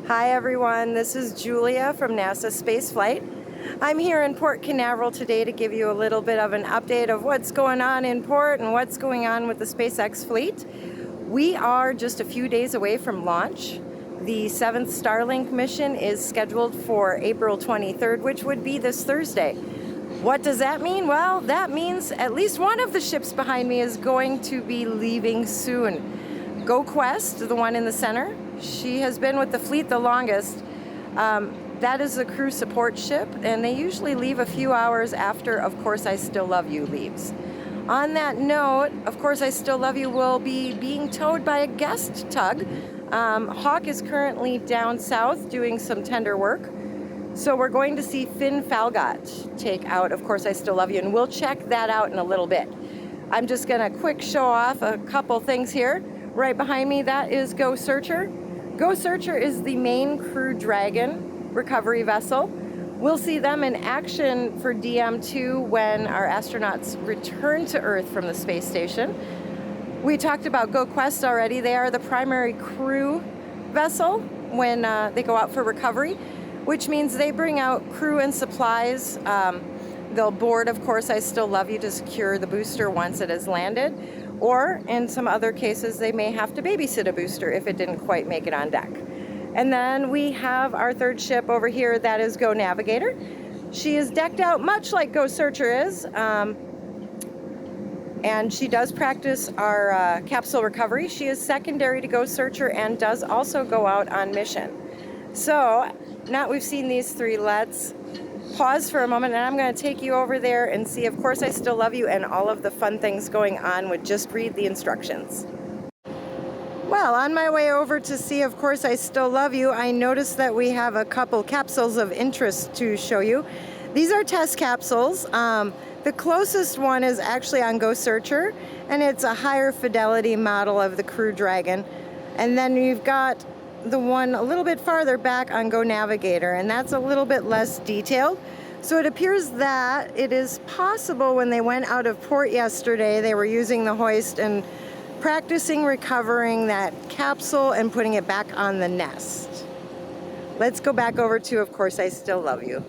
Hi everyone, this is Julia from NASA Space Flight. I'm here in Port Canaveral today to give you a little bit of an update of what's going on in port and what's going on with the SpaceX Fleet. We are just a few days away from launch. The 7th Starlink mission is scheduled for April 23rd, which would be this Thursday. What does that mean? Well, that means at least one of the ships behind me is going to be leaving soon. GoQuest, the one in the center, she has been with the fleet the longest. That is a crew support ship, and they usually leave a few hours after Of Course I Still Love You leaves. On that note, Of Course I Still Love You will be being towed by a guest tug. Hawk is currently down south doing some tender work. So we're going to see Finn Falgot take out Of Course I Still Love You, and we'll check that out in a little bit. I'm just gonna quick show off a couple things here. Right behind me, that is Go Searcher. Go Searcher is the main Crew Dragon recovery vessel. We'll see them in action for DM2 when our astronauts return to Earth from the space station. We talked about GoQuest already. They are the primary crew vessel when they go out for recovery, which means they bring out crew and supplies. They'll board Of Course I Still Love You to secure the booster once it has landed, or in some other cases they may have to babysit a booster if it didn't quite make it on deck. And then we have our third ship over here, that is Go Navigator. She is decked out much like Go Searcher is, and she does practice our capsule recovery. She is secondary to Go Searcher and does also go out on mission. So now that we've seen these three, let's pause for a moment, and I'm going to take you over there and see Of Course I Still Love You and all of the fun things going on with Just Read the Instructions. Well, on my way over to see Of Course I Still Love You, I noticed that we have a couple capsules of interest to show you. These are test capsules. The closest one is actually on Go Searcher, and it's a higher fidelity model of the Crew Dragon. And then you've got the one a little bit farther back on Go Navigator, and that's a little bit less detailed. So it appears that it is possible when they went out of port yesterday, they were using the hoist and practicing recovering that capsule and putting it back on the nest. Let's go back over to Of Course I Still Love You.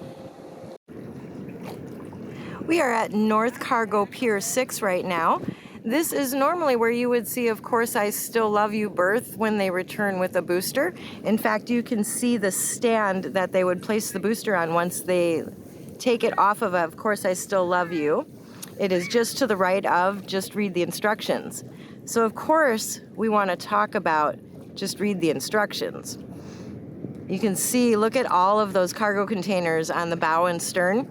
We are at North Cargo Pier 6 right now. This is normally where you would see Of Course I Still Love You berth when they return with a booster. In fact, you can see the stand that they would place the booster on once they take it off of Course I Still Love You. It is just to the right of Just Read the Instructions. So of course, we want to talk about Just Read the Instructions. You can see, look at all of those cargo containers on the bow and stern.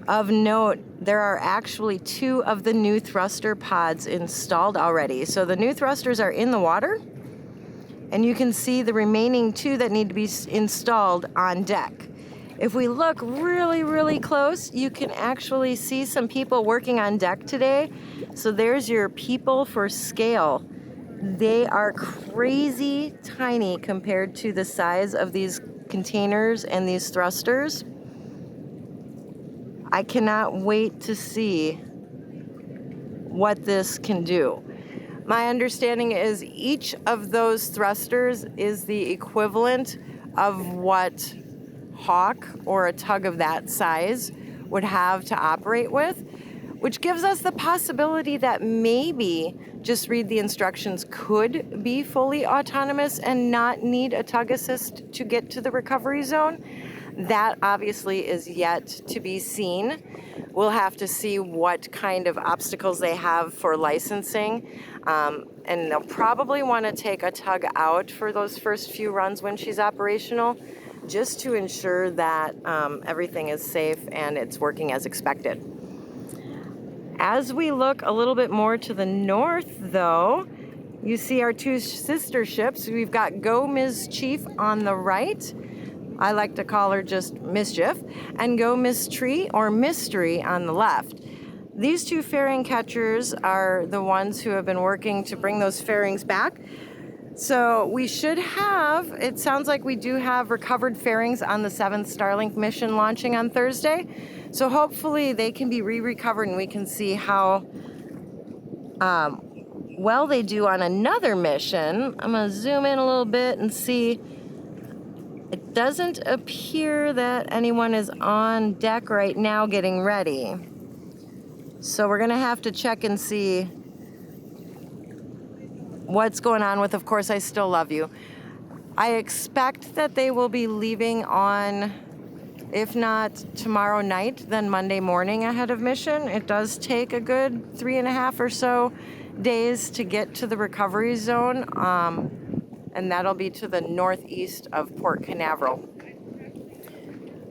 Of note, there are actually 2 of the new thruster pods installed already. So the new thrusters are in the water, and you can see the remaining 2 that need to be installed on deck. If we look really, really close, you can actually see some people working on deck today. So there's your people for scale. They are crazy tiny compared to the size of these containers and these thrusters. I cannot wait to see what this can do. My understanding is each of those thrusters is the equivalent of what Hawk or a tug of that size would have to operate with, which gives us the possibility that maybe Just Read the Instructions could be fully autonomous and not need a tug assist to get to the recovery zone. That obviously is yet to be seen. We'll have to see what kind of obstacles they have for licensing. And they'll probably want to take a tug out for those first few runs when she's operational, just to ensure that everything is safe and it's working as expected. As we look a little bit more to the north, though, you see our 2 sister ships. We've got Go Ms. Chief on the right. I like to call her just Mischief, and Go Mystery or Mystery on the left. These 2 fairing catchers are the ones who have been working to bring those fairings back. So we should have, it sounds like we do have recovered fairings on the 7th Starlink mission launching on Thursday. So hopefully they can be re-recovered and we can see how well they do on another mission. I'm gonna zoom in a little bit and see. I doesn't appear that anyone is on deck right now getting ready. So we're gonna have to check and see what's going on with Of Course I Still Love You. I expect that they will be leaving on, if not tomorrow night, then Monday morning ahead of mission. It does take a good 3.5 or so days to get to the recovery zone, and that'll be to the northeast of Port Canaveral.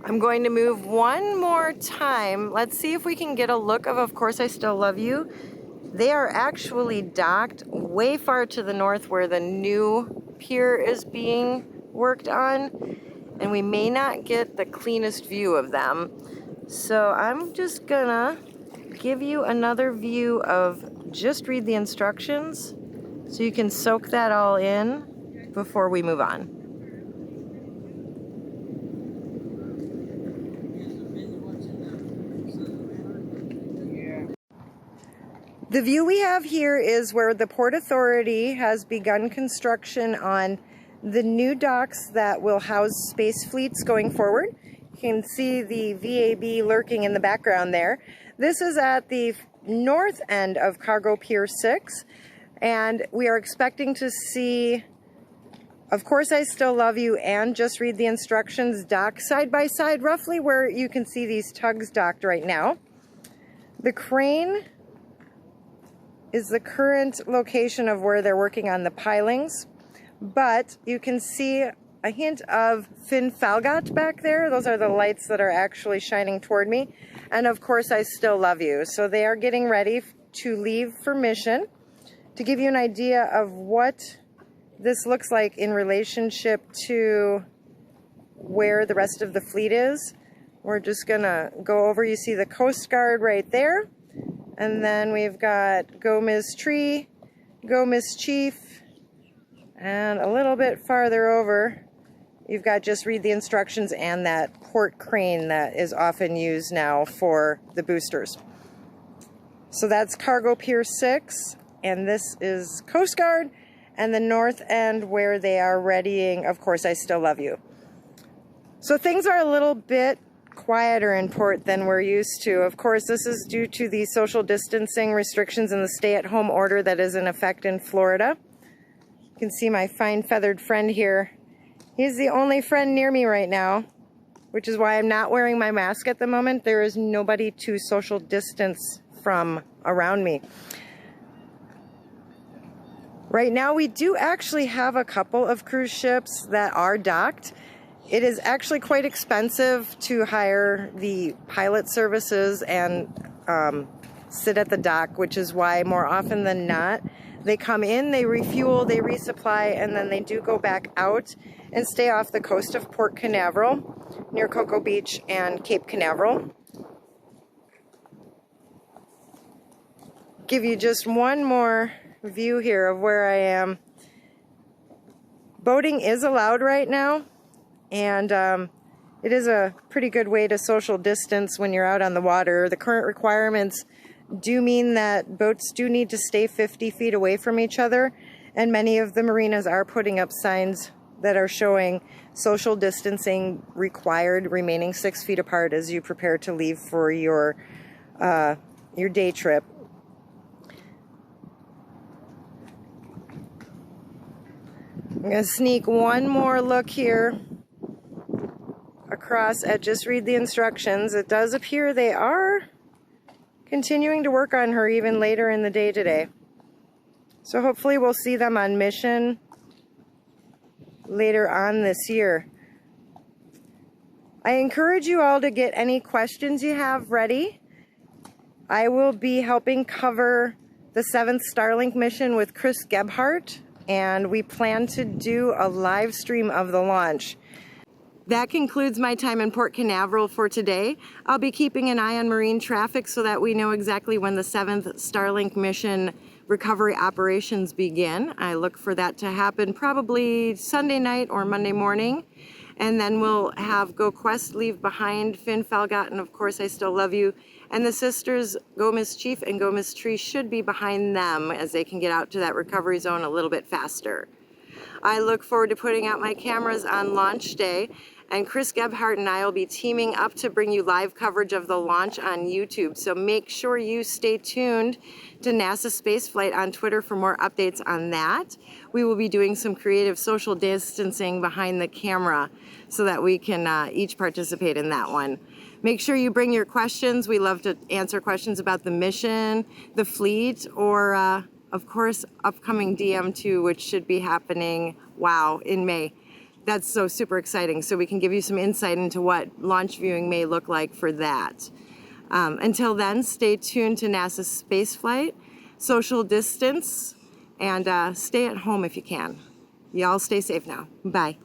I'm going to move one more time. Let's see if we can get a look of Course I Still Love You. They are actually docked way far to the north where the new pier is being worked on, and we may not get the cleanest view of them. So I'm just gonna give you another view of Just Read the Instructions so you can soak that all in before we move on. The view we have here is where the Port Authority has begun construction on the new docks that will house space fleets going forward. You can see the VAB lurking in the background there. This is at the north end of Cargo Pier 6, and we are expecting to see Of Course I Still Love You and Just Read the Instructions dock side by side, roughly where you can see these tugs docked right now. The crane is the current location of where they're working on the pilings, but you can see a hint of Finn Falgot back there. Those are the lights that are actually shining toward me. And Of Course I Still Love You. So they are getting ready to leave for mission. To give you an idea of what this looks like in relationship to where the rest of the fleet is, we're just gonna go over. You see the Coast Guard right there. And then we've got Go Ms. Tree, Go Ms. Chief, and a little bit farther over, you've got Just Read the Instructions and that port crane that is often used now for the boosters. So that's Cargo Pier 6, and this is Coast Guard, and the north end where they are readying Of Course I Still Love You. So things are a little bit quieter in port than we're used to. Of course, this is due to the social distancing restrictions and the stay-at-home order that is in effect in Florida. You can see my fine feathered friend here. He's the only friend near me right now, which is why I'm not wearing my mask at the moment. There is nobody to social distance from around me. Right now, we do actually have a couple of cruise ships that are docked. It is actually quite expensive to hire the pilot services and sit at the dock, which is why more often than not, they come in, they refuel, they resupply, and then they do go back out and stay off the coast of Port Canaveral, near Cocoa Beach and Cape Canaveral. Give you just one more view here of where I am. Boating is allowed right now. And it is a pretty good way to social distance when you're out on the water. The current requirements do mean that boats do need to stay 50 feet away from each other, and many of the marinas are putting up signs that are showing social distancing required, remaining 6 feet apart as you prepare to leave for your day trip. I'm going to sneak one more look here across at Just Read the Instructions. It does appear they are continuing to work on her even later in the day today. So hopefully we'll see them on mission later on this year. I encourage you all to get any questions you have ready. I will be helping cover the 7th Starlink mission with Chris Gebhardt, and we plan to do a live stream of the launch. That concludes my time in Port Canaveral for today. I'll be keeping an eye on marine traffic so that we know exactly when the 7th Starlink mission recovery operations begin. I look for that to happen probably Sunday night or Monday morning. And then we'll have Go Quest leave behind Finn Falgot and Of Course I Still Love You. And the sisters Go Miss Chief and Go Miss Tree should be behind them as they can get out to that recovery zone a little bit faster. I look forward to putting out my cameras on launch day, And Chris Gebhardt and I will be teaming up to bring you live coverage of the launch on YouTube. So make sure you stay tuned to NASA Spaceflight on Twitter for more updates on that. We will be doing some creative social distancing behind the camera so that we can each participate in that one. Make sure you bring your questions. We love to answer questions about the mission, the fleet, or of course, upcoming DM2, which should be happening, wow, in May. That's so super exciting. So we can give you some insight into what launch viewing may look like for that. Until then, stay tuned to NASA Spaceflight, social distance, and stay at home if you can. Y'all stay safe now. Bye.